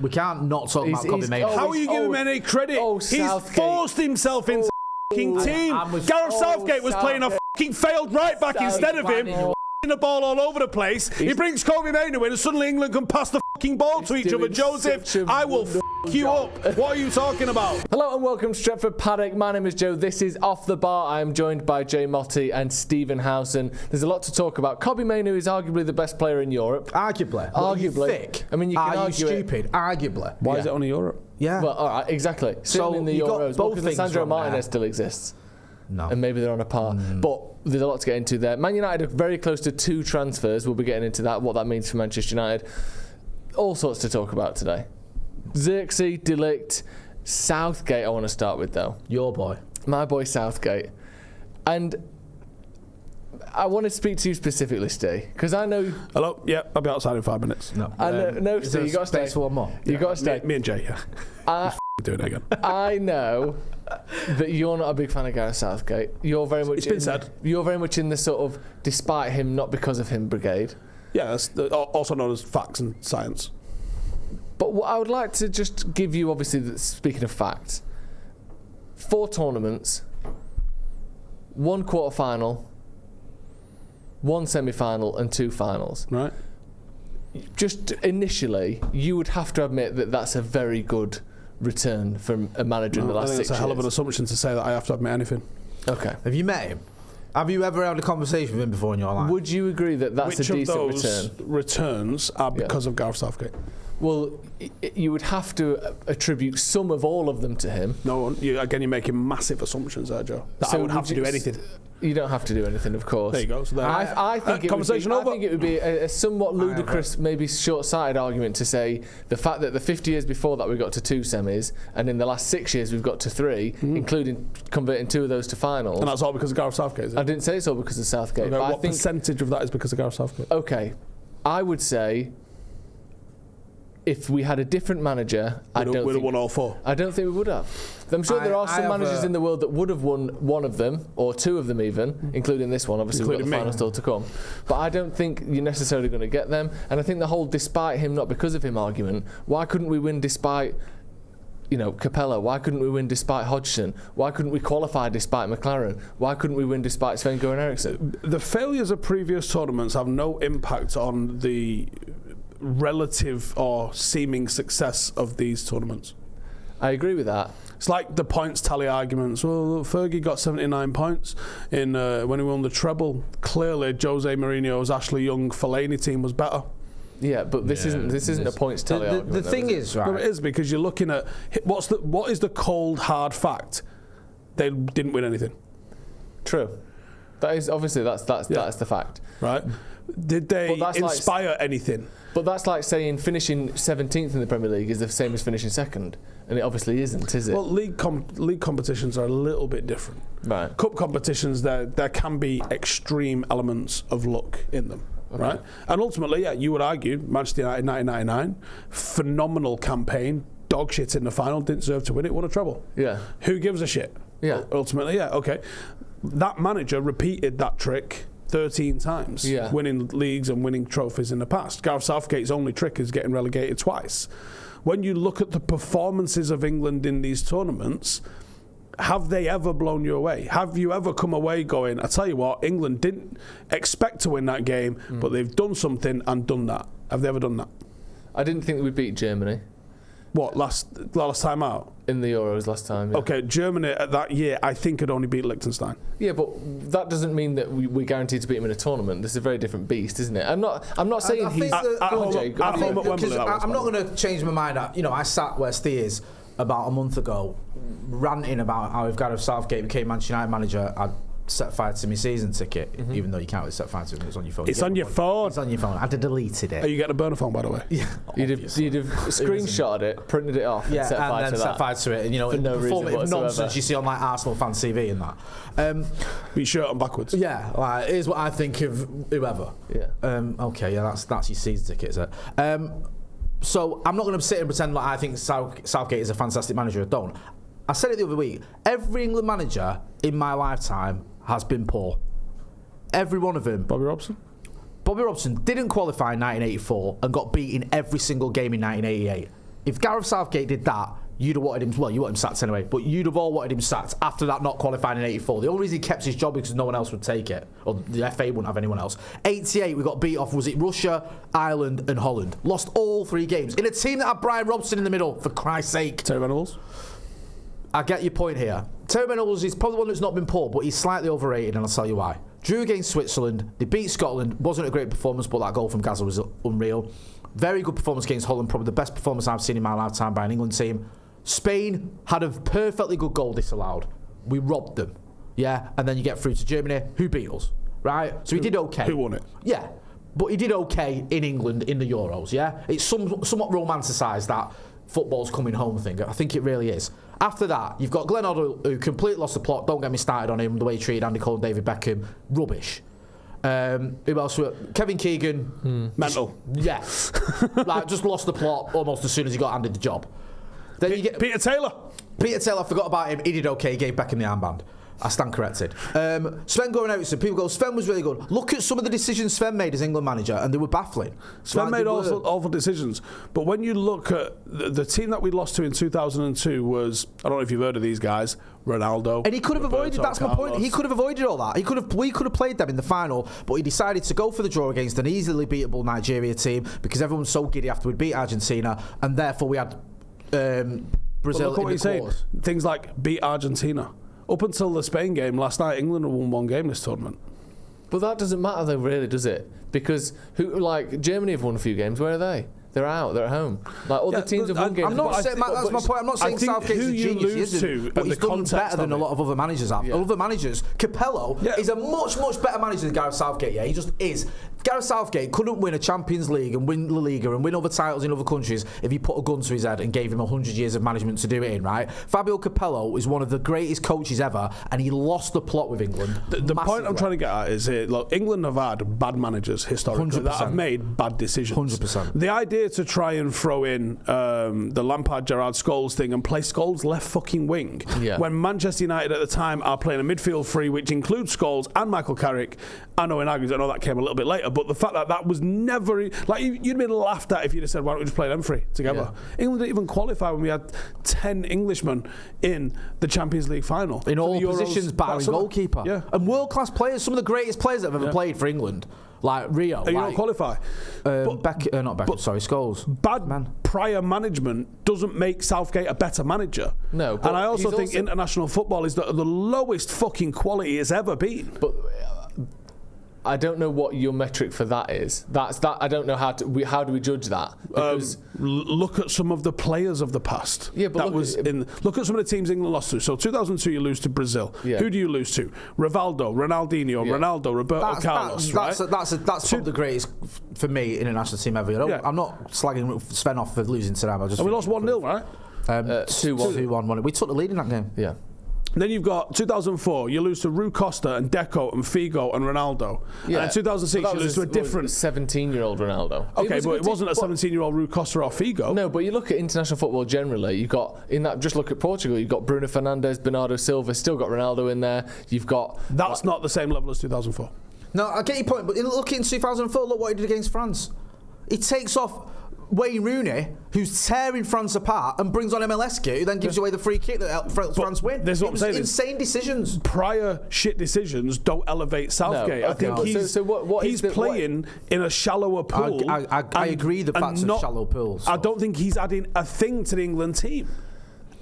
We can't not talk about Kobbie Mainoo. How are you giving him any credit? He's forced himself into the team. Gareth Southgate was playing a failed right back instead of him. The ball all over the place. He brings Kobbie Mainoo in and suddenly England can pass the ball to each other. Joseph, I will you up. What are you talking about? Hello and welcome to Stretford Paddock. My name is Joe. This is Off the Bar. I am joined by Jay Motti and Stephen Howson. There's a lot to talk about. Kobbie Mainoo is arguably the best player in Europe. Arguably. Arguably. Thick. I mean, you can argue you stupid? it. Arguably. Why is it only Europe? Yeah. Well, all right, exactly. So in the Euros, because Sandro Martinez still exists. No. And maybe they're on a par. But there's a lot to get into there. Man United are very close to 2 transfers. We'll be getting into that, what that means for Manchester United. All sorts to talk about today. Zirkzee, De Ligt, Southgate I want to start with, though. Your boy. My boy Southgate. And I want to speak to you specifically, Steve, because I know... Hello? Yeah, I'll be outside in 5 minutes. No, no, Steve, you got to stay. For one more. You got to stay. Me and Jay, yeah. Doing it again. I know that you're not a big fan of Gareth Southgate. You're very much. It's been said. You're very much in the sort of despite him, not because of him brigade. Yeah, that's also known as facts and science. But what I would like to just give you, obviously, speaking of facts, 4 tournaments, 1 quarter-final, 1 semi-final, and 2 finals. Right. Just initially, you would have to admit that that's a very good return from a manager in the last 6 years. That's a hell of an assumption to say that I have to admit anything. Okay. Have you met him? Have you ever had a conversation with him before in your life? Would you agree that that's Which a decent of those return? Returns are because of Gareth Southgate? Well, you would have to attribute some of all of them to him. No, you're making massive assumptions there, Joe. That I would have to do anything. You don't have to do anything, of course. There you go. So I think it would be a somewhat ludicrous, maybe short-sighted argument to say the fact that the 50 years before that we got to 2 semis, and in the last 6 years we've got to 3, including converting 2 of those to finals. And that's all because of Gareth Southgate, is it? I didn't say it's all because of Southgate. Okay, but what I think percentage of that is because of Gareth Southgate? Okay, I would say if we had a different manager, we'd have won all 4. I don't think we would have. I'm sure there are some managers in the world that would have won 1 of them, or 2 of them even, including this one. Obviously, we've got the final still to come. But I don't think you're necessarily going to get them. And I think the whole despite him, not because of him argument, why couldn't we win despite, Capella? Why couldn't we win despite Hodgson? Why couldn't we qualify despite McLaren? Why couldn't we win despite Sven-Göran Eriksson? The failures of previous tournaments have no impact on the relative or seeming success of these tournaments. I agree with that. It's like the points tally arguments. Well, Fergie got 79 points in when he won the treble. Clearly, Jose Mourinho's Ashley Young Fellaini team was better. Yeah, but this isn't a points tally argument. The thing is, right? No, it is, because you're looking at what is the cold hard fact? They didn't win anything. True. That is obviously that's the fact. Right? Did they inspire anything? But that's like saying finishing 17th in the Premier League is the same as finishing 2nd, and it obviously isn't, is it? Well, league competitions are a little bit different. Right. Cup competitions, there can be extreme elements of luck in them. Okay. Right? And ultimately, yeah, you would argue Manchester United 1999, phenomenal campaign, dog shit in the final, didn't deserve to win it, won a treble. Yeah. Who gives a shit? Yeah. Ultimately, yeah, okay. That manager repeated that trick 13 times, winning leagues and winning trophies in the past. Gareth Southgate's only trick is getting relegated twice. When you look at the performances of England in these tournaments, have they ever blown you away? Have you ever come away going, I tell you what, England didn't expect to win that game, but they've done something and done that? Have they ever done that? I didn't think that we beat Germany. What, last time out? In the Euros last time, yeah. Okay, Germany at that year, I think, had only beat Liechtenstein. Yeah, but that doesn't mean that we're guaranteed to beat them in a tournament. This is a very different beast, isn't it? I'm not saying he's... I'm not going to change my mind. I sat where Steve is about a month ago, ranting about how if Gareth Southgate became Manchester United manager, I'd set fire to my season ticket, even though you can't really set fire to it when it's on your phone. It's on your phone. It's on your phone. I'd have deleted it. Are you getting a burner phone, by the way? Yeah. You'd have screenshotted it, printed it off, and set fire to it. And no performative nonsense you see on like Arsenal fan TV and that. Be shirt on backwards. Yeah, like here's what I think of whoever. Yeah. Okay, yeah, that's your season ticket, is it? So I'm not going to sit and pretend like I think Southgate is a fantastic manager. I don't. I said it the other week. Every England manager in my lifetime has been poor. Every one of them. Bobby Robson? Bobby Robson didn't qualify in 1984 and got beat in every single game in 1988. If Gareth Southgate did that, you'd have wanted him, well, you want him sacked anyway, but you'd have all wanted him sacked after that not qualifying in 84. The only reason he kept his job because no one else would take it, or the FA wouldn't have anyone else. 88, we got beat off, was it Russia, Ireland and Holland? Lost all 3 games. In a team that had Brian Robson in the middle, for Christ's sake. Terry Venables? I get your point here. Terry Venables is probably one that's not been poor, but he's slightly overrated, and I'll tell you why. Drew against Switzerland, they beat Scotland, wasn't a great performance, but that goal from Gaza was unreal. Very good performance against Holland, probably the best performance I've seen in my lifetime by an England team. Spain had a perfectly good goal disallowed. We robbed them. Yeah, and then you get through to Germany, who beat us, right? So he did okay. Who won it? Yeah, but he did okay in England in the Euros, yeah? It's somewhat romanticised, that football's coming home thing. I think it really is. After that, you've got Glenn Hoddle, who completely lost the plot. Don't get me started on him, the way he treated Andy Cole and David Beckham. Rubbish. Who else? Kevin Keegan. Mental. Yeah. Like, just lost the plot almost as soon as he got handed the job. Then you get Peter Taylor. Peter Taylor, I forgot about him. He did okay. He gave Beckham the armband. I stand corrected. Sven-Göran Eriksson, people go, Sven was really good. Look at some of the decisions Sven made as England manager, and they were baffling. Sven made awful decisions. But when you look at the team that we lost to in 2002 was, I don't know if you've heard of these guys, Ronaldo. And he could have avoided, that's my point, he could have avoided all that. We could have played them in the final, but he decided to go for the draw against an easily beatable Nigeria team because everyone's so giddy after we'd beat Argentina, and therefore we had Brazil in the quarters. Things like beat Argentina. Up until the Spain game last night, England had won 1 game this tournament. But that doesn't matter though, really, does it? Because Germany have won a few games. Where are they? They're out. They're at home. Like other teams have won games. I'm not saying that's my point. I'm not saying Southgate's a genius, but he's done better than a lot of other managers have. Other managers, Capello is a much better manager than Gareth Southgate. Yeah, he just is. Gareth Southgate couldn't win a Champions League and win La Liga and win other titles in other countries if he put a gun to his head and gave him 100 years of management to do it in, right? Fabio Capello is one of the greatest coaches ever, and he lost the plot with England. The point I'm trying to get at is look, England have had bad managers historically 100%. that have made bad decisions. 100%. The idea to try and throw in the Lampard, Gerrard, Scholes thing and play Scholes left fucking wing when Manchester United at the time are playing a midfield three which includes Scholes and Michael Carrick. I know that came a little bit later, but the fact that was never like you'd been laughed at if you'd have said, why don't we just play them three together? England didn't even qualify when we had 10 Englishmen in the Champions League final in all positions, barring goalkeeper, and world class players, some of the greatest players that have ever played for England. Like Rio. You don't qualify. Scholes. Bad prior management doesn't make Southgate a better manager. No. And I also think international football is the lowest fucking quality it's ever been. But I don't know what your metric for that is. That's that. I don't know how do we judge that? Look at some of the players of the past. Yeah, but look at some of the teams England lost to. So 2002, you lose to Brazil. Yeah. Who do you lose to? Rivaldo, Ronaldinho, Ronaldo, Roberto Carlos. That's probably the greatest for me international team ever. I'm not slagging Sven off for losing to them. And we lost 1-0, right? 2-1. We took the lead in that game. Yeah. Then you've got 2004, you lose to Rui Costa and Deco and Figo and Ronaldo. Yeah. And in 2006, you lose to a different 17-year-old Ronaldo. Okay, but it wasn't a 17-year-old Rui Costa or Figo. No, but you look at international football generally, you've got, just look at Portugal, you've got Bruno Fernandes, Bernardo Silva, still got Ronaldo in there. You've got... That's not the same level as 2004. No, I get your point, but look in 2004, look what he did against France. He takes off Wayne Rooney, who's tearing France apart, and brings on MLS, who then gives away the free kick that France win. There's what I'm saying. Insane decisions. Prior shit decisions don't elevate Southgate. No, I think he's playing in a shallower pool. I agree the facts of shallow pools. I don't think he's adding a thing to the England team.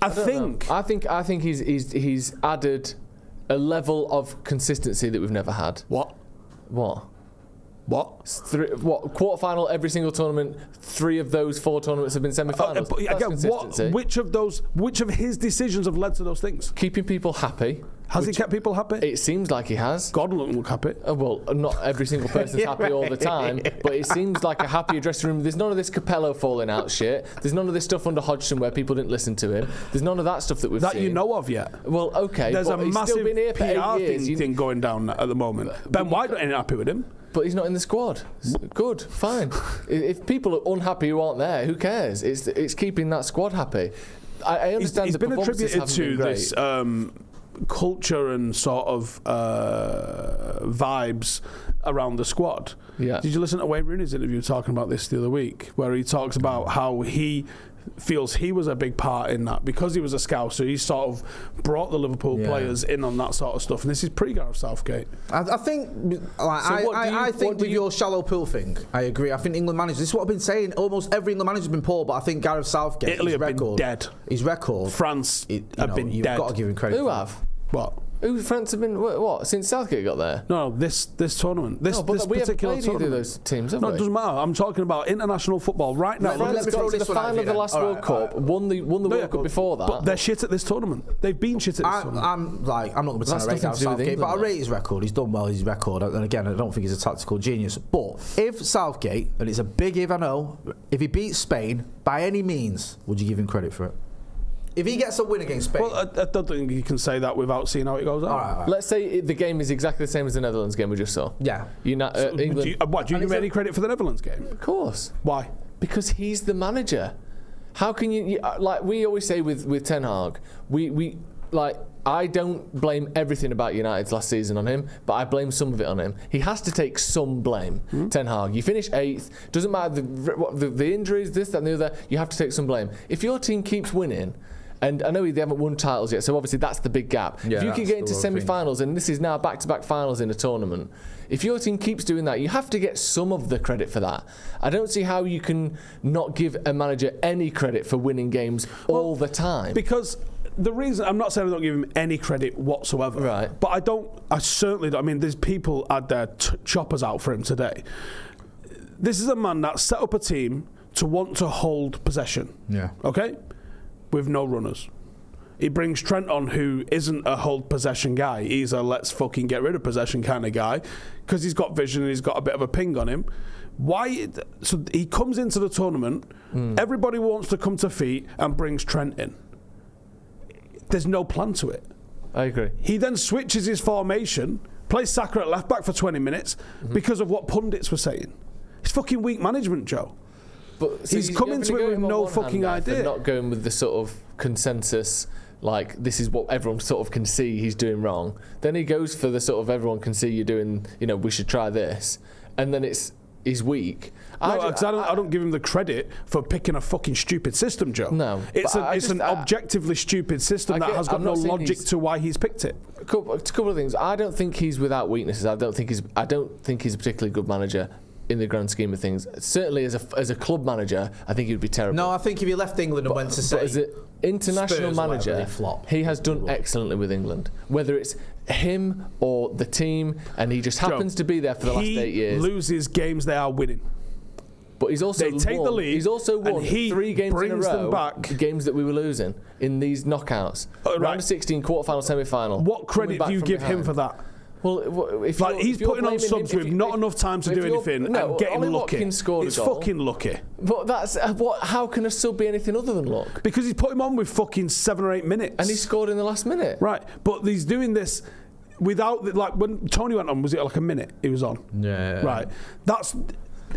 I think he's added a level of consistency that we've never had. What? Quarterfinal every single tournament. 3 of those 4 tournaments have been semi-finals. Which of his decisions have led to those things? Keeping people happy. Has he kept people happy? It seems like he has. Gordon doesn't look happy. Well, not every single person's happy all the time, but it seems like a happier dressing room. There's none of this Capello falling out shit. There's none of this stuff under Hodgson where people didn't listen to him. There's none of that stuff that we've seen. That you know of yet? Well, okay. There's a massive PR thing going down at the moment. Ben White ain't happy with him. But he's not in the squad. Good, fine. If people are unhappy who aren't there, who cares? It's keeping that squad happy. I understand he's been attributed to this culture and sort of vibes around the squad. Yeah. Did you listen to Wayne Rooney's interview talking about this the other week, where he talks about how he feels he was a big part in that because he was a scouser. He sort of brought the Liverpool players in on that sort of stuff, and this is pre-Gareth Southgate. I think, I think with your shallow pool thing, I agree. I think England managers. This is what I've been saying. Almost every England manager's been poor, but I think Gareth Southgate. Italy have been dead. His record. France have been you've dead. You've got to give him credit. Who have? What? Who France have been what since Southgate got there? No, this tournament. This we particular haven't played tournament. either of those teams, have we? It doesn't matter. I'm talking about international football right now. France got to the final of the last World Cup, won the World Cup before that. But they're shit at this tournament. They've been shit at this tournament. I'm not going to pretend I rate Gareth Southgate, but I rate his record. He's done well his record, and again, I don't think he's a tactical genius. But if Southgate, and it's a big if I know, if he beats Spain by any means, would you give him credit for it? If he gets a win against Spain... Well, I don't think you can say that without seeing how it goes out. All right. Let's say the game is exactly the same as the Netherlands game we just saw. Yeah. England... Do you give him any credit for the Netherlands game? Of course. Why? Because he's the manager. How can you like we always say with Ten Hag, we I don't blame everything about United's last season on him, but I blame some of it on him. He has to take some blame. Ten Hag, you finish 8th, doesn't matter the injuries, this, that and the other, you have to take some blame. If your team keeps winning, and I know they haven't won titles yet, so obviously that's the big gap. Yeah, if you can get into semi-finals, and this is now back-to-back finals in a tournament, if your team keeps doing that, you have to get some of the credit for that. I don't see how you can not give a manager any credit for winning games all the time. Because the reason, I'm not saying I don't give him any credit whatsoever, right? But I certainly don't. I mean, there's people had their choppers out for him today. This is a man that set up a team to want to hold possession. Yeah. Okay? With no runners. He brings Trent on, who isn't a hold possession guy. He's a let's fucking get rid of possession kind of guy, because he's got vision and he's got a bit of a ping on him. Why? So he comes into the tournament, everybody wants to come to feet and brings Trent in. There's no plan to it. I agree. He then switches his formation, plays Saka at left back for 20 minutes because of what pundits were saying. It's fucking weak management, Joe. But so he's coming to it with no fucking idea. Not going with the sort of consensus, like this is what everyone sort of can see he's doing wrong. Then he goes for the sort of everyone can see you're doing, we should try this, and then he's weak. I don't give him the credit for picking a fucking stupid system, Joe. No, it's an objectively stupid system that has got no logic to why he's picked it. A couple of things. I don't think he's without weaknesses. I don't think he's a particularly good manager in the grand scheme of things. Certainly as a club manager, I think he would be terrible. No, I think if he left England and went to say as an international Spurs manager, he has done excellently with England. Whether it's him or the team, and he just happens to be there for the last 8 years. He loses games they are winning. But he's also take the lead. He's also won 3 games in a row. Them back. Games that we were losing in these knockouts. Round of 16, quarter-final, semi-final. What credit do you give him for that? Well, if he's putting on subs with not enough time to do anything and getting lucky. It's fucking lucky. But that's how can a sub be anything other than luck? Because he's put him on with fucking 7 or 8 minutes, and he scored in the last minute. Right, but he's doing this without when Tony went on. Was it like a minute he was on? Yeah. Right.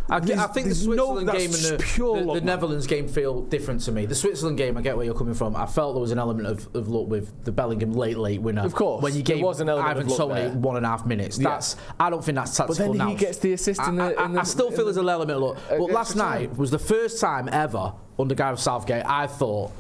I think the Switzerland game and the Netherlands game feel different to me. The Switzerland game, I get where you're coming from. I felt there was an element of luck with the Bellingham late winner. Of course, when you gave Ivan Toney 1.5 minutes. I don't think that's tactical. But then he gets the assist in the. I still feel there's an element of luck. But last night was the first time ever under Gareth Southgate I thought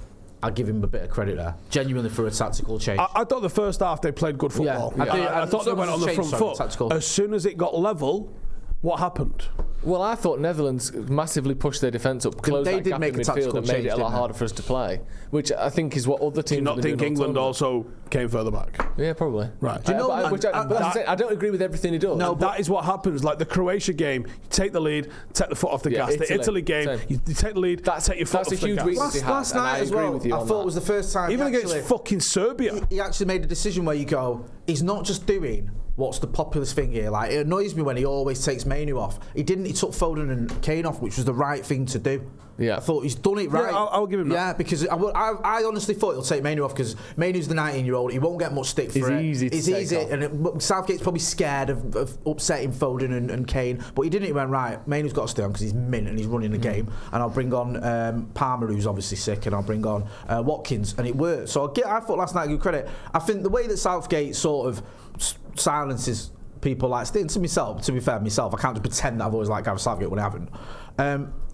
I'd give him a bit of credit there, genuinely, for a tactical change. I thought the first half they played good football. I thought they went on the front foot. Tactical. As soon as it got level, what happened? Well, I thought Netherlands massively pushed their defence up, closed that gap in midfield and made it a lot harder for us to play, which I think is what other teams. Do you not think England also came further back? Yeah, probably. Right. Do you know? I don't agree with everything he does. No, that is what happens. Like the Croatia game, you take the lead, take the foot off the gas. The Italy game, you take the lead, take your foot off the gas. That's a huge weakness he has. Last night as well, I thought it was the first time. Even against fucking Serbia, he actually made a decision where you go, he's not just doing what's the populist thing here. Like, it annoys me when he always takes Mainu off. He didn't. He took Foden and Kane off, which was the right thing to do. Yeah, I thought he's done it right. Yeah, I'll give him that. Yeah, because I honestly thought he'll take Mainu off because Mainu's the 19-year-old. He won't get much stick for it. It's easy. And Southgate's probably scared of upsetting Foden and Kane. But he didn't. He went, right, Mainu's got to stay on because he's mint and he's running the game. And I'll bring on Palmer, who's obviously sick, and I'll bring on Watkins. And it worked. So I thought last night, good credit. I think the way that Southgate sort of silences people like Sting. To be fair, myself, I can't just pretend that I've always liked Gareth Southgate when I haven't.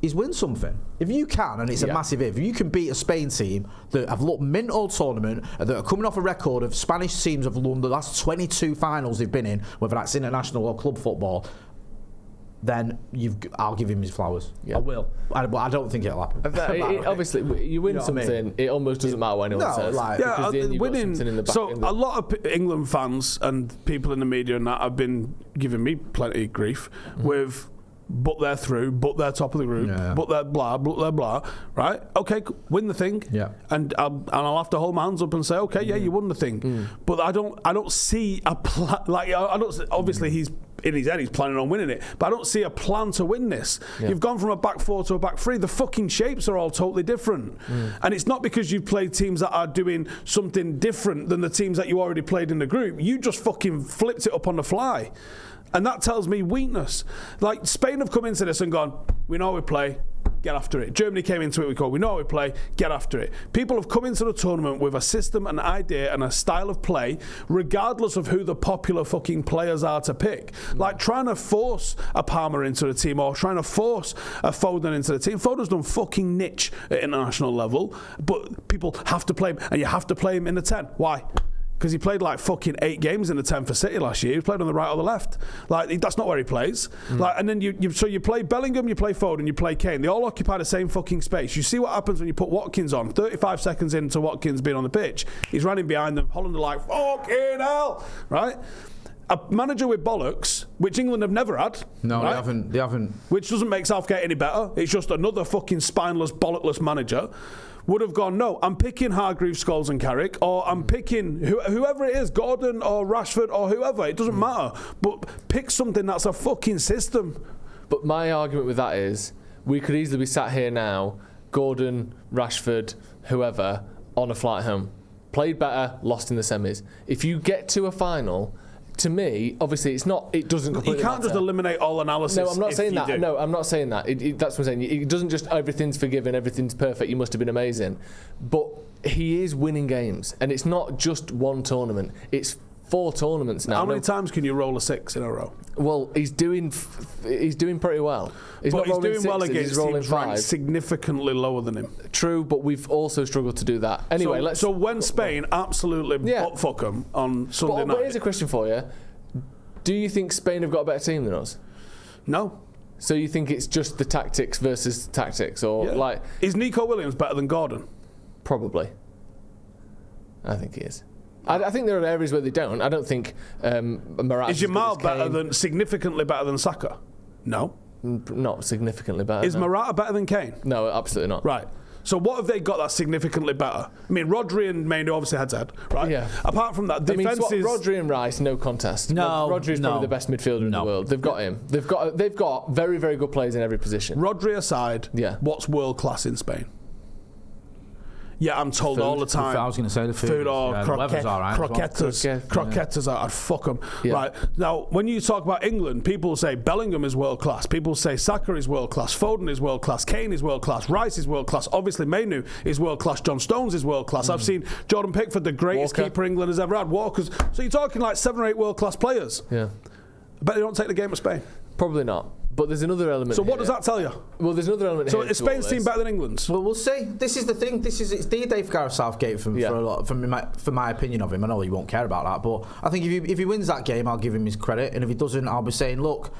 Is win something. If you can, and it's a massive if you can beat a Spain team that have looked mint all tournament, that are coming off a record of Spanish teams have won the last 22 finals they've been in, whether that's international or club football, then I'll give him his flowers. I will. But I don't think it'll happen. Obviously, you win something, it almost doesn't matter what anyone says. Winning. A lot of England fans and people in the media and that have been giving me plenty of grief with, but they're through, but they're top of the group, but they're blah, but they're blah. Right? Okay, win the thing. Yeah. And I'll have to hold my hands up and say, okay, you won the thing. But I don't see a plan. Like, I don't. Obviously, he's in his head, he's planning on winning it, but I don't see a plan to win this. You've gone from a back four to a back three. The fucking shapes are all totally different, and it's not because you've played teams that are doing something different than the teams that you already played in the group. You just fucking flipped it up on the fly. And that tells me weakness. Like, Spain have come into this and gone, we know how we play, get after it. Germany came into it, we know how we play, get after it. People have come into the tournament with a system, an idea, and a style of play, regardless of who the popular fucking players are to pick. Like, trying to force a Palmer into the team or trying to force a Foden into the team. Foden's done fucking niche at international level, but people have to play him, and you have to play him in the 10. Why? Because he played like fucking 8 games in the 10 for City last year. He played on the right or the left. Like, that's not where he plays. Like, and then you play Bellingham, you play Foden, you play Kane. They all occupy the same fucking space. You see what happens when you put Watkins on. 35 seconds into Watkins being on the pitch, he's running behind them. Holland are like, fucking hell, right? A manager with bollocks, which England have never had. No, right? They haven't. Which doesn't make Southgate any better. It's just another fucking spineless, bollockless manager. Would have gone, no, I'm picking Hargreaves, Scholes and Carrick, or I'm picking whoever it is, Gordon or Rashford or whoever, it doesn't matter. But pick something that's a fucking system. But my argument with that is, we could easily be sat here now, Gordon, Rashford, whoever, on a flight home. Played better, lost in the semis. If you get to a final, to me, obviously, it's not. It doesn't completely. You can't just eliminate all analysis. No, I'm not saying that. Do. No, I'm not saying that. That's what I'm saying. It doesn't just everything's forgiven, everything's perfect. You must have been amazing, but he is winning games, and it's not just one tournament. It's 4 tournaments now. How many times can you roll a 6 in a row? Well, he's doing pretty well. He's doing well against teams ranked 5. Significantly lower than him. True, but we've also struggled to do that. Anyway, so when Spain absolutely butt-fuck them on Sunday night. But here's a question for you. Do you think Spain have got a better team than us? No. So you think it's just the tactics versus tactics? Or like, is Nico Williams better than Gordon? Probably. I think he is. I think there are areas where they don't. I don't think Morata is Jamal significantly better than Saka? No. Not significantly better. Is Morata better than Kane? No, absolutely not. Right. So what have they got that's significantly better? I mean, Rodri and Mainu obviously head-to-head, right? Yeah. Apart from that, defence is... Rodri and Rice, no contest. No, Rodri's probably the best midfielder in the world. They've got him. They've got very, very good players in every position. Rodri aside, what's world-class in Spain? Yeah, I'm told all the time. I was going to say the food or croquettes are, I'd fuck them. Yeah. Right. Now, when you talk about England, people say Bellingham is world class. People say Saka is world class. Foden is world class. Kane is world class. Rice is world class. Obviously, Mainu is world class. John Stones is world class. I've seen Jordan Pickford, the greatest keeper England has ever had. Walker's. So you're talking like 7 or 8 world class players. Yeah. I bet they don't take the game of Spain. Probably not. But there's another element. So what does that tell you? Well, there's another element. So is Spain's team better than England's? Well, we'll see. This is the thing. It's D-Day for Gareth Southgate for my opinion of him. I know he won't care about that, but I think if he wins that game, I'll give him his credit, and if he doesn't, I'll be saying, look,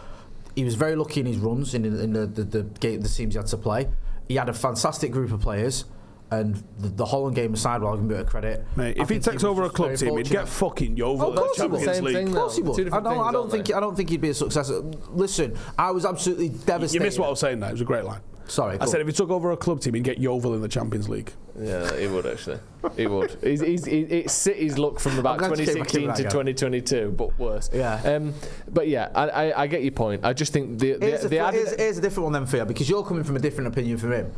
he was very lucky in his runs in the teams he had to play. He had a fantastic group of players. And the Holland game aside, well, I'll give him a bit of credit. Mate, if he takes over a club team, he'd get fucking Yeovil in the Champions League. Of course he would. I don't think he'd be a success. Listen, I was absolutely devastated. You missed what I was saying there. It was a great line. Sorry. I said if he took over a club team, he'd get Yeovil in the Champions League. Yeah, he would actually. He would. It's City's look from about 2016 to 2022, but worse. Yeah. But yeah, I get your point. I just think here's a different one then for you, because you're coming from a different opinion from him.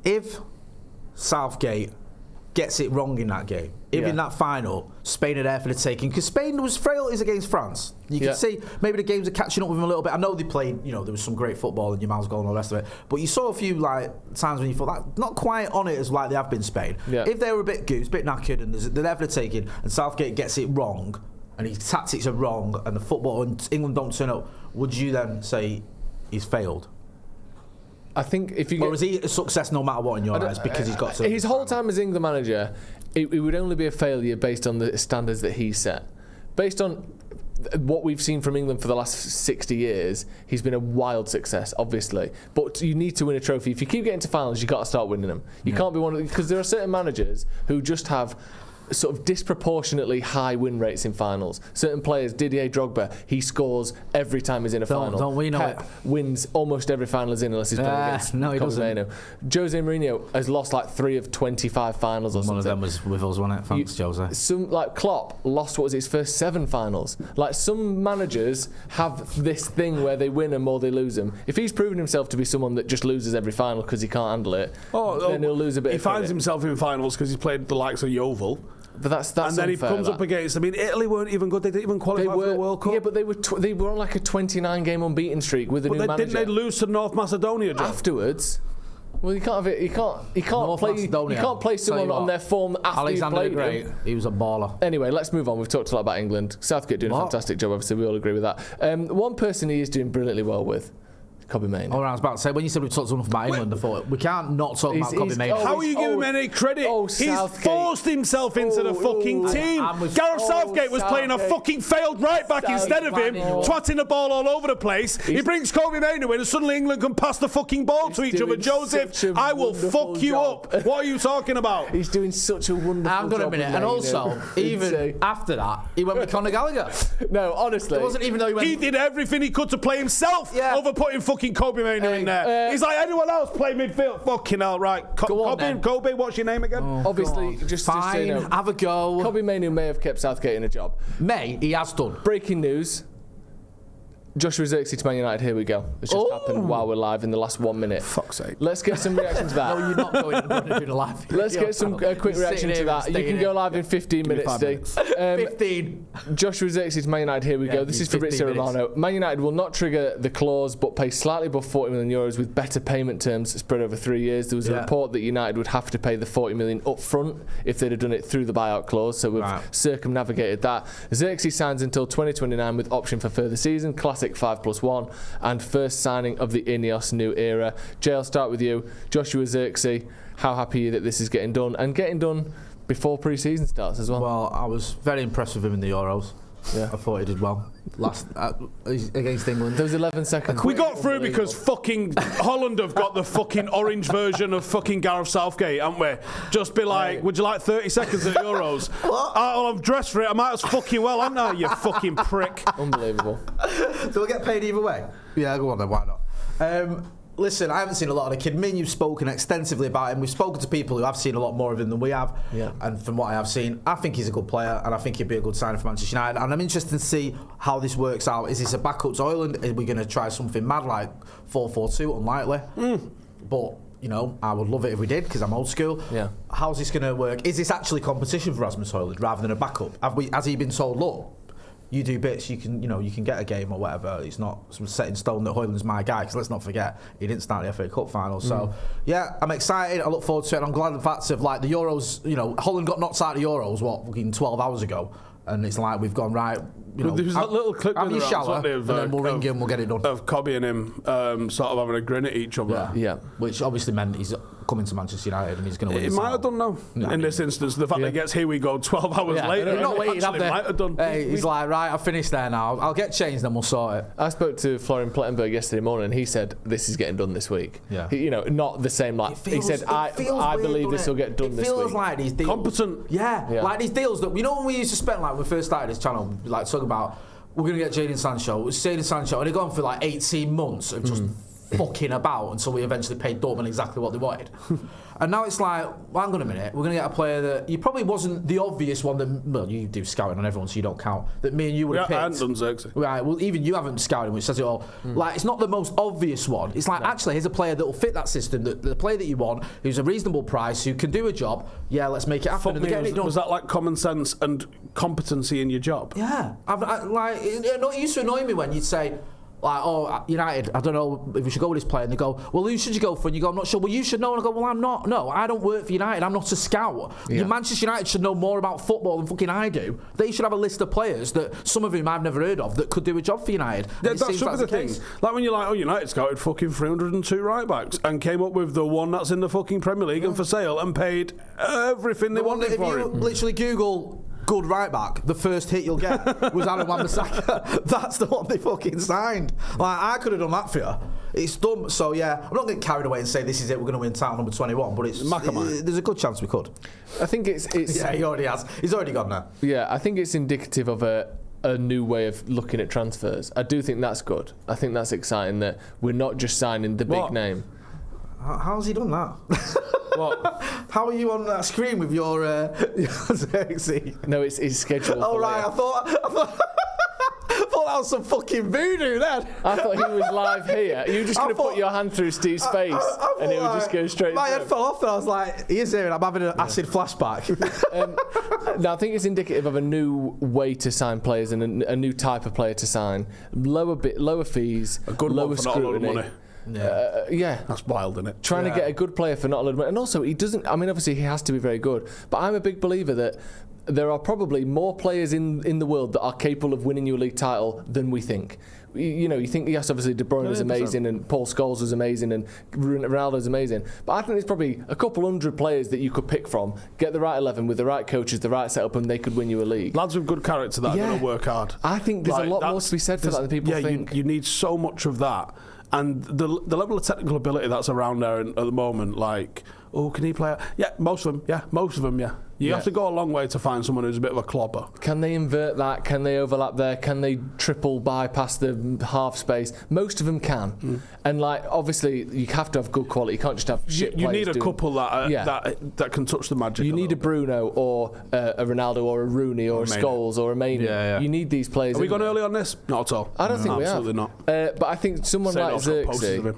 If Southgate gets it wrong in that game, in that final, Spain are there for the taking, because Spain was frailties against France. You can see maybe the games are catching up with them a little bit. I know they played, there was some great football and Yamal's goal and all the rest of it, but you saw a few times when you thought that not quite on it as like they have been Spain. If they were a bit goose, a bit knackered, and they're there for the taking, and Southgate gets it wrong, and his tactics are wrong, and the football and England don't turn up, would you then say he's failed? I think if you or is he a success no matter what in your eyes because he's got to his whole time as England manager, it would only be a failure based on the standards that he set. Based on what we've seen from England for the last 60 years, he's been a wild success, obviously. But you need to win a trophy. If you keep getting to finals, you've got to start winning them. You can't be one of because there are certain managers who just have sort of disproportionately high win rates in finals. Certain players, Didier Drogba, he scores every time he's in a final. Don't we know Pep wins almost every final he's in unless he's playing against no, he doesn't. Jose Mourinho has lost like 3 of 25 finals or something. One of them was with us, wasn't it? Thanks, Jose. Some like Klopp lost his first 7 finals. Like some managers have this thing where they win them or they lose them. If he's proven himself to be someone that just loses every final because he can't handle it, then he'll lose a bit. He finds himself in finals because he's played the likes of Yeovil. But that's and then unfair, he comes up against. I mean, Italy weren't even good. They didn't even qualify for the World Cup. Yeah, but they were on like a 29-game unbeaten streak with a new manager. Didn't they lose to North Macedonia, John? Afterwards? Well, you can't play someone on their form after Alexander you the played Great. He was a baller. Anyway, let's move on. We've talked a lot about England. Southgate doing a fantastic job. Obviously, we all agree with that. One person he is doing brilliantly well with. Kobbie Mainoo. I was about to say, when you said we've talked enough about England, I thought we can't not talk about Kobbie Mainoo. How are you giving him any credit? He's forced himself into the fucking team. Gareth Southgate was playing a fucking failed right back instead of him, twatting the ball all over the place. He brings Kobbie Mainoo in and suddenly England can pass the fucking ball to each other. Joseph, I will fuck you up. What are you talking about? He's doing such a wonderful job. Hang on a minute. And also, even after that, he went with Conor Gallagher. No, honestly. It wasn't even though he did everything he could to play himself over putting fucking Kobbie Mainoo in there. He's like, anyone else play midfield? Fucking hell, right. Kobbie, what's your name again? Obviously, just fine, so you know, have a go. Kobbie Mainoo may have kept Southgate in a job. He has done. Breaking news. Joshua Zirkzee to Man United, here we go. It's just happened while we're live in the last 1 minute. Fuck's sake. Let's get some reaction to that. No, you're not going live. Let's get some quick reaction to that. You can go live in 15 minutes, Steve. 15. Joshua Zirkzee to Man United, here we go. This is Fabrizio Romano. Man United will not trigger the clause but pay slightly above €40 million with better payment terms spread over 3 years. There was a report that United would have to pay the $40 million up front if they'd have done it through the buyout clause, so we've circumnavigated that. Zirkzee signs until 2029 with option for further season, classic 5+1, and first signing of the Ineos new era. Jay, I'll start with you. Joshua Zirkzee, how happy are you that this is getting done, and getting done before pre-season starts as well? Well, I was very impressed with him in the Euros. Yeah, I thought he did well last against England. There was 11 seconds. We got through because fucking Holland have got the fucking orange version of fucking Gareth Southgate, haven't we? Just be like, would you like 30 seconds at Euros? What? I'm dressed for it. I might as fucking well, haven't I, you fucking prick? Unbelievable. Do I get paid either way? Yeah, go on then, why not? Listen, I haven't seen a lot of the kid. Me and you've spoken extensively about him. We've spoken to people who have seen a lot more of him than we have. Yeah. And from what I have seen, I think he's a good player and I think he'd be a good signing for Manchester United. And I'm interested to see how this works out. Is this a backup to Højlund? Are we going to try something mad like 4-4-2? Unlikely. But, you know, I would love it if we did because I'm old school. Yeah. How's this going to work? Is this actually competition for Rasmus Højlund rather than a backup? Has he been told, look, you do bits, you can get a game or whatever. It's not set in stone that Højlund's my guy, because let's not forget he didn't start the FA Cup final. So yeah, I'm excited. I look forward to it. And I'm glad the fact of like the Euros. You know, Holland got knocked out of the Euros fucking 12 hours ago, and it's like we've gone right. You know, there's that little clip have your shower, and then we'll ring him. We'll get it done. Of Kobbie and him sort of having a grin at each other. Yeah. Which obviously meant he's coming to Manchester United and he's going to win. He might have done now. In this instance, the fact that he gets here we go 12 hours later. Might have done. He's like, right, I've finished there now. I'll get changed, then we'll sort it. I spoke to Florian Plettenberg yesterday morning. And he said this is getting done this week. Yeah. Not the same like he said. I believe this will get done this week. It feels like these deals. Competent. Yeah. Like these deals that when we used to spend when we first started this channel, like talking about. We're going to get Jadon Sancho. It was Jadon Sancho, and they'd gone for like 18 months of just fucking about until we eventually paid Dortmund exactly what they wanted. And now it's like, well, hang on a minute, we're going to get a player that you probably wasn't the obvious one that, well, you do scouting on everyone, so you don't count, that me and you would have picked. I hadn't done Zirkzee. Right, well, even you haven't scouted, which says it all. Like, it's not the most obvious one. It's like, actually, here's a player that will fit that system, the player that you want, who's a reasonable price, who can do a job. Yeah, let's make it happen. Was that like common sense and competency in your job? Yeah. It used to annoy me when you'd say, like, oh, United, I don't know if we should go with this player. And they go, well, who should you go for? And you go, I'm not sure. Well, you should know. And I go, well, I'm not. No, I don't work for United. I'm not a scout. Yeah. Manchester United should know more about football than fucking I do. They should have a list of players that some of whom I've never heard of that could do a job for United. That should be the thing. Like when you're like, oh, United scouted fucking 302 right backs and came up with the one that's in the fucking Premier League and for sale and paid everything they wanted for him. Literally Google good right back, the first hit you'll get was Aaron Wan-Bissaka. That's the one they fucking signed. Like, I could have done that for you. It's dumb. So yeah, I'm not getting carried away and say this is it, we're going to win title number 21, but there's a good chance we could. I think it's yeah, he already has. He's already gone now. Yeah, I think it's indicative of a new way of looking at transfers. I do think that's good. I think that's exciting that we're not just signing the big name. How's he done that? What? How are you on that screen with your Zirkzee? No, it's scheduled. Oh right, I thought that was some fucking voodoo then. I thought he was live here. You were just going to put your hand through Steve's face and it would just go straight my head fell off and I was like, he is here and I'm having an acid flashback. No, I think it's indicative of a new way to sign players and a new type of player to sign. Lower fees, a good lower one for not a lot of scrutiny. money. Yeah. That's wild, isn't it? Trying to get a good player for not a lot of money. And also, he doesn't, I mean, obviously he has to be very good, but I'm a big believer that there are probably more players in the world that are capable of winning you a league title than we think. You know, you think, yes, obviously De Bruyne was amazing and Paul Scholes was amazing and Ronaldo's amazing, but I think there's probably a couple hundred players that you could pick from, get the right 11 with the right coaches, the right setup, and they could win you a league. Lads with good character that are going to work hard. I think there's a lot more to be said for that than people think. Yeah, you need so much of that. And the level of technical ability that's around there at the moment, like, oh, can he play? Yeah, most of them, yeah. You have to go a long way to find someone who's a bit of a clobber. Can they invert that? Can they overlap there? Can they triple bypass the half space? Most of them can. And like, obviously, you have to have good quality. You can't just have shit You players need a couple that can touch the magic. You need a Bruno or a Ronaldo or a Rooney or a Scholes or a Maine. Yeah. You need these players. Have we gone early on this? Not at all. I don't think we have. Absolutely not. But I think someone like Zirkzee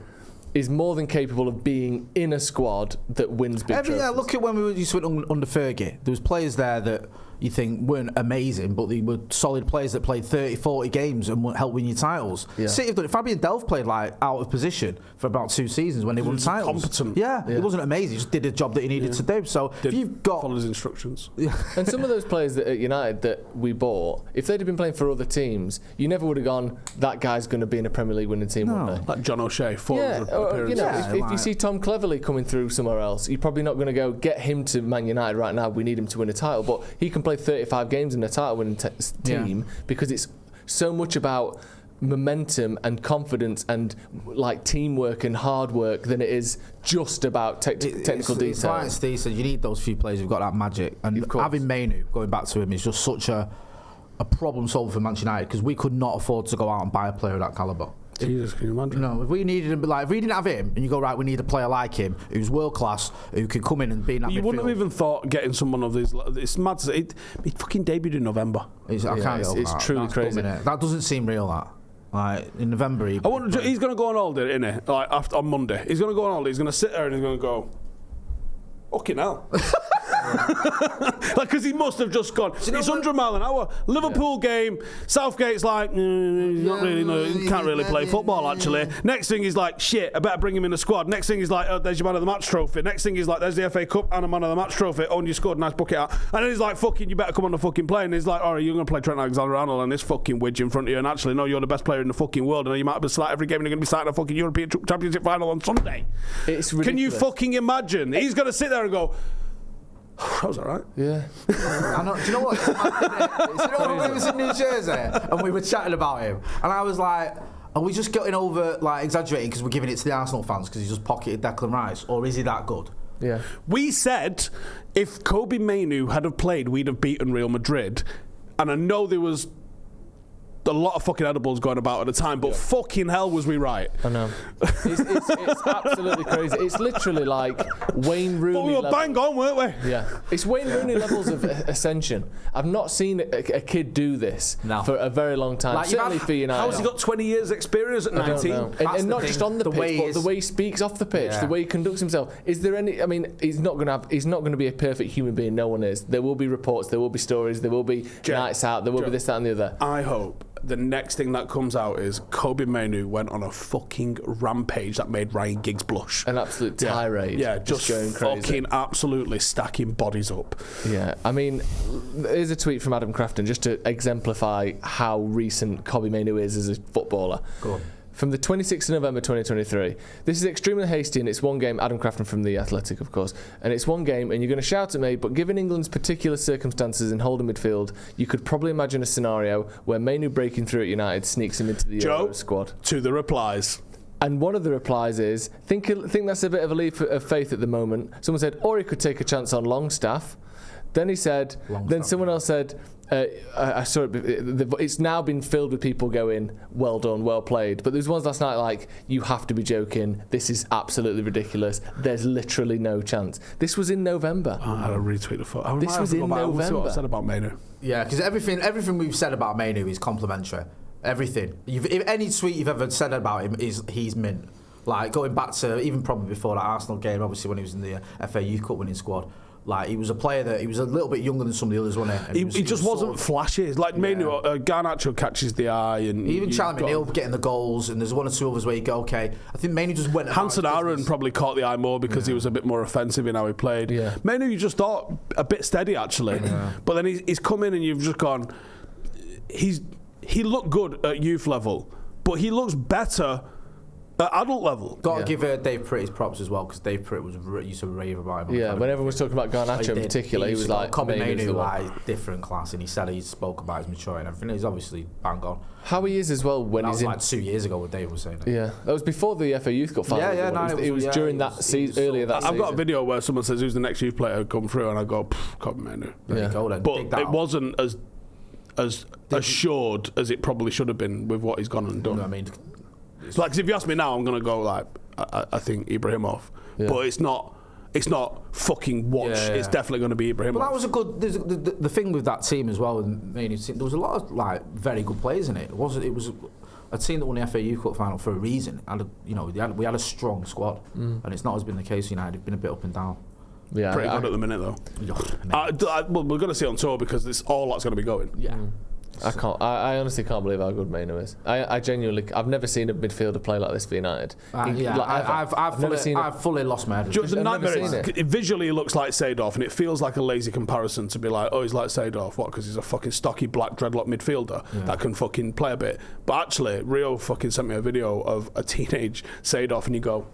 is more than capable of being in a squad that wins big trophies. Yeah, look at when we used to win under Fergie. There was players there that you think weren't amazing, but they were solid players that played 30, 40 games and helped win you titles. Yeah. City have done it. Fabian Delph played like out of position for about 2 seasons when they won titles. Competent. Yeah, it wasn't amazing. He just did a job that he needed to do. So if you've got follow his instructions. And some of those players that at United that we bought, if they'd have been playing for other teams, you never would have gone, that guy's going to be in a Premier League winning team, wouldn't they? Like John O'Shea, 400 appearances. If you see Tom Cleverley coming through somewhere else, you're probably not going to go get him to Man United right now. We need him to win a title, but he can play 35 games in a title-winning team because it's so much about momentum and confidence and like teamwork and hard work than it is just about technical detail. It's like Steve said, you need those few players who've got that magic, and having Mainu, going back to him, is just such a problem solver for Manchester United because we could not afford to go out and buy a player of that calibre. Jesus, can you imagine? No, if we needed him, like if we didn't have him, and you go right, we need a player like him who's world class, who can come in and be in that midfield. You wouldn't have even thought getting someone of these. It's mad. It fucking debuted in November. I can't get over it's that. Truly That's crazy. That doesn't seem real. That like in November, he's going to go on holiday, isn't he? Like on Monday, he's going to go on holiday. He's going to sit there and he's going to go, fucking hell. Like, because he must have just gone. It's 100 mile an hour. Liverpool game. Southgate's like, not really. No, he can't really play football. Actually, next thing he's like, shit. I better bring him in the squad. Next thing he's like, oh, there's your man of the match trophy. Next thing he's like, there's the FA Cup and a man of the match trophy. Oh, and you scored a nice bucket out. And then he's like, fucking, you better come on the fucking plane. And he's like, all right, you're going to play Trent Alexander-Arnold and this fucking widge in front of you. And actually, no, you're the best player in the fucking world. And you might be starting every game. And you're going to be starting a fucking European Championship final on Sunday. It's ridiculous. Can you fucking imagine? He's going to sit there and go, that was all right. Yeah. Do you know what? We was in New Jersey and we were chatting about him, and I was like, are we just getting over, like, exaggerating because we're giving it to the Arsenal fans because he just pocketed Declan Rice, or is he that good? Yeah. We said if Kobe Mainu had have played, we'd have beaten Real Madrid, and I know there was a lot of fucking edibles going about at the time, but fucking hell was we right. I know. It's absolutely crazy. It's literally like Wayne Rooney. But we were bang on, weren't we? Yeah. It's Wayne Rooney levels of ascension. I've not seen a kid do this for a very long time. Like, certainly for United. How's he got 20 years experience at 19? And not just on the pitch, but the way he speaks off the pitch, the way he conducts himself. Is there any? I mean, he's not going to be a perfect human being. No one is. There will be reports. There will be stories. There will be nights out. There will be this, that, and the other. I hope the next thing that comes out is Kobe Mainoo went on a fucking rampage that made Ryan Giggs blush. An absolute tirade. Yeah, just going fucking crazy. Absolutely stacking bodies up. Yeah, I mean, here's a tweet from Adam Crafton just to exemplify how recent Kobe Mainoo is as a footballer. Go on. From the 26th of November 2023. This is extremely hasty and it's one game, Adam Crafton from The Athletic, of course, and it's one game and you're going to shout at me, but given England's particular circumstances in holding midfield, you could probably imagine a scenario where Mainoo breaking through at United sneaks him into the Euro squad. To the replies. And one of the replies is, think that's a bit of a leap of faith at the moment. Someone said, or he could take a chance on Longstaff. Then he said, someone else said, I saw it. It's now been filled with people going, well done, well played. But there's ones last night like, you have to be joking. This is absolutely ridiculous. There's literally no chance. This was in November. I had a retweet of photo. This was in November. What I said about Mainoo. Yeah, because everything we've said about Mainoo is complimentary. Everything. If any tweet you've ever said about him he's mint. Like going back to even probably before that Arsenal game, obviously when he was in the FA Youth Cup winning squad. Like he was a player that he was a little bit younger than some of the others, wasn't he? He just wasn't flashy. Like Mainoo, Garnacho catches the eye, and even Charlie McNeil getting the goals, and there's one or two others where you go, okay. I think Mainoo just went. Hanson Aaron probably caught the eye more because he was a bit more offensive in how he played. Yeah. Mainoo, you just thought a bit steady actually, but then he's come in and you've just gone. He looked good at youth level, but he looks better at adult level. Got to give Dave Pritty's props as well, because Dave Pritty used to rave about him. Yeah, when everyone was talking about Garnacho in particular, he was like, Kobe Mainoo, like different class, and he said he spoke about his maturity and everything. He's obviously bang on. How he is as well when that he's was in. Like 2 years ago, what Dave was saying. Yeah, that was before the FA Youth Cup final. It was during that season, earlier that season. I've got a video where someone says who's the next youth player who come through, and I go, Kobe Mainoo. There you go then. But it wasn't as assured as it probably should have been with what he's gone and done. You know what I mean? Like, 'cause if you ask me now, I'm going to go like, I think Ibrahimov. Yeah. But it's not fucking watch. Yeah. It's definitely going to be Ibrahimov. Well, that was a good. The thing with that team as well, there was a lot of like very good players in it. It was a team that won the FA Youth Cup final for a reason. And we had a strong squad, and it's not always been the case. United have been a bit up and down. Yeah, pretty good at the minute though. Well, we're going to see on tour because all that's going to be going. Yeah. I honestly can't believe how good Mainoo is. I genuinely, I've never seen a midfielder play like this for United. I've fully lost my head. The nightmare is, visually, he looks like Seedorf, and it feels like a lazy comparison to be like, oh, he's like Seedorf. What? Because he's a fucking stocky black dreadlock midfielder that can fucking play a bit. But actually, Rio fucking sent me a video of a teenage Seedorf, and you go,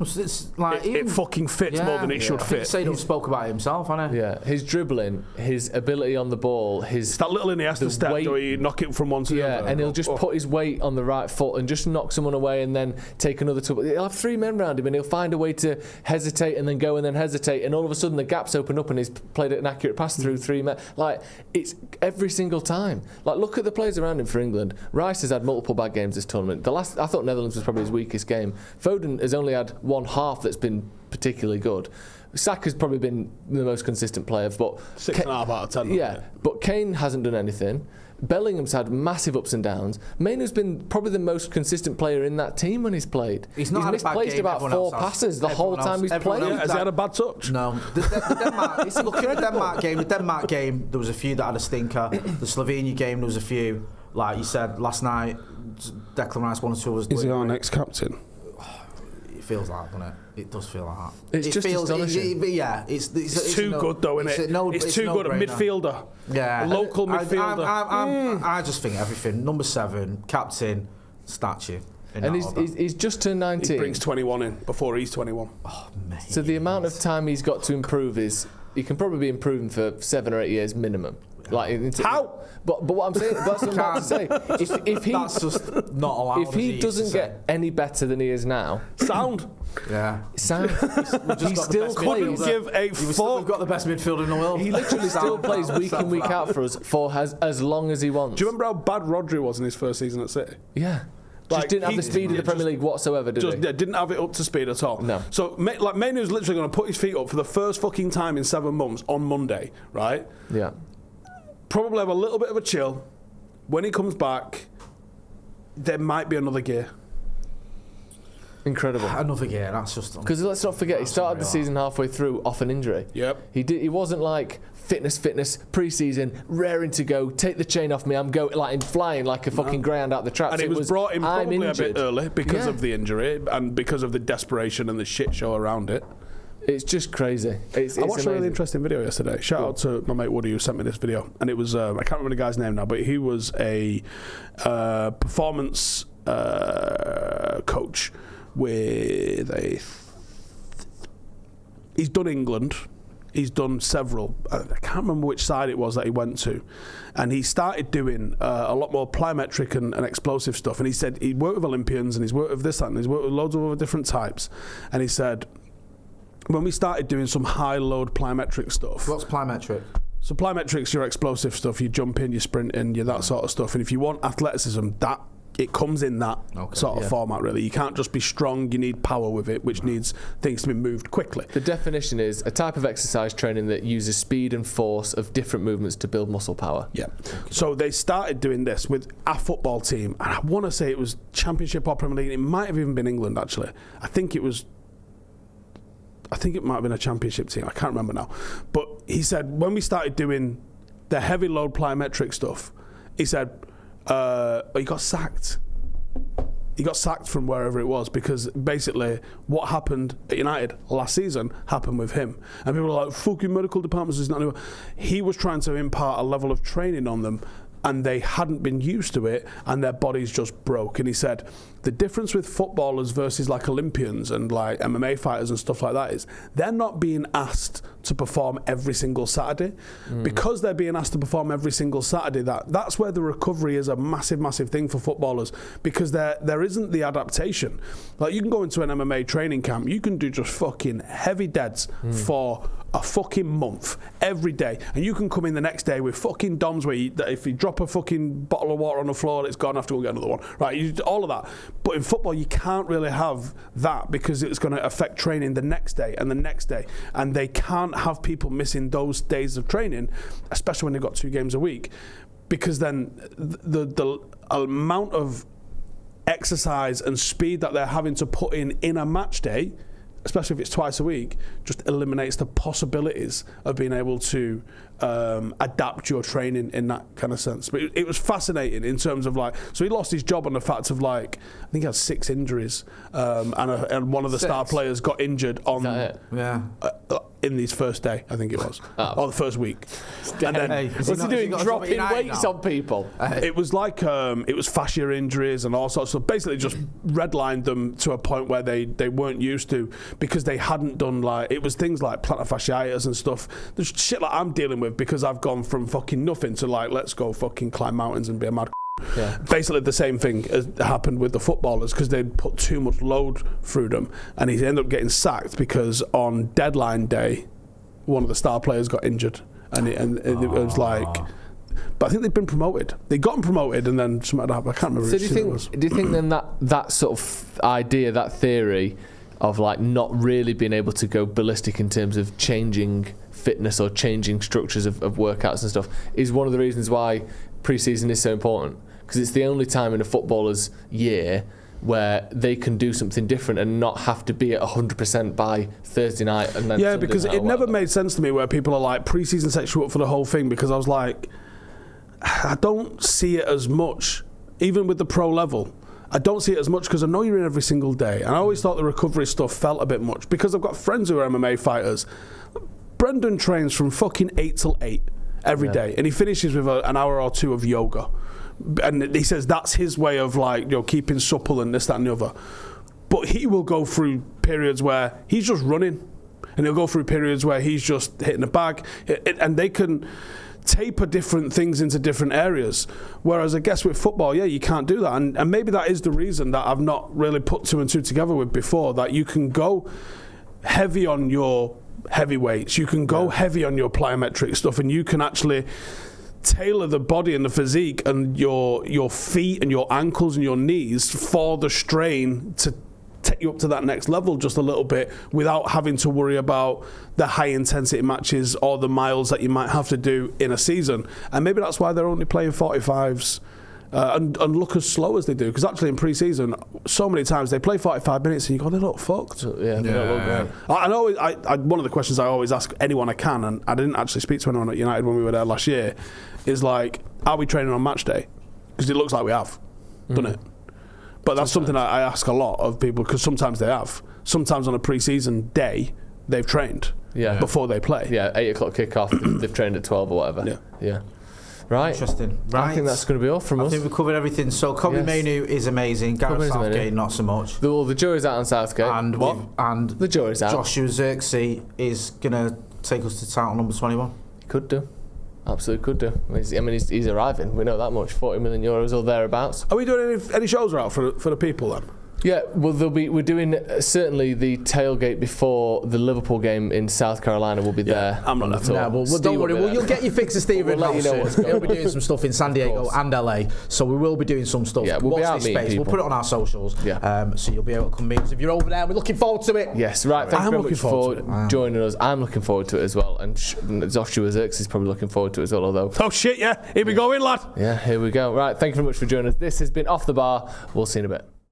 it's like it fucking fits more than it should fit. Seedorf spoke about it himself, hasn't he? Yeah, his dribbling, his ability on the ball, it's that little Iniesta step where you knock it from one to the other. And he'll just put his weight on the right foot and just knock someone away and then take another two. He'll have three men around him and he'll find a way to hesitate and then go and then hesitate, and all of a sudden the gaps open up and he's played an accurate pass through three men. Like, it's every single time. Like, look at the players around him for England. Rice has had multiple bad games this tournament. I thought Netherlands was probably his weakest game. Foden has only had one half that's been particularly good. Saka's probably been the most consistent player, but 6.5 out of 10. Yeah, but Kane hasn't done anything. Bellingham's had massive ups and downs. Mainoo's been probably the most consistent player in that team when he's played. He's misplaced about 4 passes the whole time he's played. Has he had a bad touch? No. The Denmark game, there was a few that had a stinker. The Slovenia game, there was a few. Like you said last night, Declan Rice, one or two was. Is he our next captain? It feels like, doesn't it? It does feel like that. It feels astonishing. It's too good, though, isn't it? It's too good. A midfielder. Yeah. A local midfielder. I just think everything. Number 7, captain, statue. And he's just turned 19. He brings 21 in before he's 21. Oh, mate. So the amount of time he's got to improve is, he can probably be improving for 7 or 8 years minimum. Like, how? But what I'm saying, that's what I'm about to say. If he, that's just not allowed. If he doesn't get any better than he is now, sound. Yeah. Sound. He still plays. Give a fuck. We've got the best midfielder in the world. He literally still plays week in, week out for us for as long as he wants. Do you remember how bad Rodri was in his first season at City? Yeah. Just didn't have the speed of the Premier League whatsoever, did he? Didn't have it up to speed at all. No. So, like, Mainoo's literally going to put his feet up for the first fucking time in 7 months on Monday, right? Yeah. Probably have a little bit of a chill. When he comes back, there might be another gear. Incredible. Another year, that's just... Because let's not forget, he started the season halfway through off an injury. Yep. He wasn't like fitness, pre-season, raring to go, take the chain off me, I'm going like flying like a fucking greyhound out the traps. And it was brought in probably a bit early because of the injury and because of the desperation and the shit show around it. It's just crazy. It's I watched amazing. a really interesting video yesterday. Shout out to my mate Woody who sent me this video. And it was, I can't remember the guy's name now, but he was a performance coach with he's done England. He's done several. I can't remember which side it was that he went to. And he started doing a lot more plyometric and explosive stuff. And he said he worked with Olympians and he's worked with this, that, and he's worked with loads of other different types. And he said, when we started doing some high-load plyometric stuff... What's plyometric? So plyometric's your explosive stuff. You jump in, you sprint in, you that sort of stuff. And if you want athleticism, it comes in that sort of format, really. You can't just be strong, you need power with it, which needs things to be moved quickly. The definition is a type of exercise training that uses speed and force of different movements to build muscle power. Yeah. So they started doing this with a football team, and I want to say it was Championship or Premier League. It might have even been England, actually. I think it might have been a Championship team. I can't remember now. But he said, when we started doing the heavy load plyometric stuff, he said, he got sacked. He got sacked from wherever it was because basically what happened at United last season happened with him. And people were like, fucking medical departments is not anymore. He was trying to impart a level of training on them and they hadn't been used to it and their bodies just broke. And he said, the difference with footballers versus like Olympians and like MMA fighters and stuff like that is they're not being asked to perform every single Saturday. Because they're being asked to perform every single Saturday, that's where the recovery is a massive thing for footballers, because there isn't the adaptation. Like, you can go into an MMA training camp, you can do just fucking heavy deads for a fucking month every day, and you can come in the next day with fucking DOMs where if you drop a fucking bottle of water on the floor, it's gone, have to go get another one, right? All of that. But in football, you can't really have that because it's going to affect training the next day and the next day, and they can't have people missing those days of training, especially when they've got 2 games a week, because then the amount of exercise and speed that they're having to put in a match day, especially if it's twice a week, just eliminates the possibilities of being able to adapt your training in that kind of sense. But it was fascinating in terms of like, so he lost his job on the fact of like, I think he had 6 injuries, and one of the star players got injured on in his first day, I think it was, or the first week. And then, what's he doing? Dropping weights on people? It was like it was fascia injuries and all sorts of. Basically, just redlined them to a point where they weren't used to, because they hadn't done like, it was things like plantar fasciitis and stuff. There's shit like I'm dealing with because I've gone from fucking nothing to like, let's go fucking climb mountains and be a mad. Yeah. Basically the same thing has happened with the footballers because they'd put too much load through them, and he ended up getting sacked because on deadline day one of the star players got injured, and it was like, but I think they've been promoted. They got promoted and then something happened. I can't remember. So do you think then that sort of idea, that theory of like not really being able to go ballistic in terms of changing fitness or changing structures of workouts and stuff is one of the reasons why pre-season is so important? Because it's the only time in a footballer's year where they can do something different and not have to be at 100% by Thursday night. And then yeah, Sunday because night it never made sense to me where people are like, pre-season sets you up for the whole thing, because I was like, I don't see it as much, even with the pro level. I don't see it as much because I know you're in every single day, and I always thought the recovery stuff felt a bit much because I've got friends who are MMA fighters. Brendan trains from fucking 8 till 8 every day, and he finishes with an hour or 2 of yoga. And he says that's his way of like, keeping supple and this, that and the other. But he will go through periods where he's just running, and he'll go through periods where he's just hitting the bag, and they can taper different things into different areas. Whereas I guess with football, you can't do that. And maybe that is the reason that I've not really put 2 and 2 together with before, that you can go heavy on your heavyweights, you can go heavy on your plyometric stuff, and you can actually tailor the body and the physique and your feet and your ankles and your knees for the strain to take you up to that next level just a little bit, without having to worry about the high intensity matches or the miles that you might have to do in a season. And maybe that's why they're only playing 45s and look as slow as they do. Because actually in pre-season, so many times they play 45 minutes and you go, they look fucked. Yeah, they don't look great. I one of the questions I always ask anyone I can, and I didn't actually speak to anyone at United when we were there last year, is like, are we training on match day? Because it looks like we have, doesn't it? But that's something I ask a lot of people, because sometimes they have. Sometimes on a pre-season day, they've trained before they play. Yeah, 8 o'clock kickoff, they've trained at 12 or whatever. Yeah. Right. Interesting. Right. I think that's going to be all from us. I think we've covered everything. So Kobe Mainoo is amazing. Gareth Southgate, not so much. The jury's out on Southgate. And what? And the jury's out. Joshua Zirkzee is going to take us to title number 21. He could do. Absolutely could do. He's arriving. We know that much. 40 million euros or thereabouts. Are we doing any shows out for the people then? Yeah, well, we're doing certainly the tailgate before the Liverpool game in South Carolina. Will be there. I'm not there. Yeah, well, don't worry. You'll get your fix of Stephen. We'll let you know what's going on. He'll be doing some stuff in San Diego and LA, so we will be doing some stuff. Yeah, we'll be out meeting people. We'll put it on our socials. Yeah. So you'll be able to come meet us if you're over there. We're looking forward to it. Yes, right. Thank you very much for joining us. I'm looking forward to it as well, and Joshua Zirkzee is probably looking forward to it as well. Although, oh shit, yeah, here we go in, lad. Yeah, here we go. Right, thank you very much for joining us. This has been Off the Bar. We'll see you in a bit.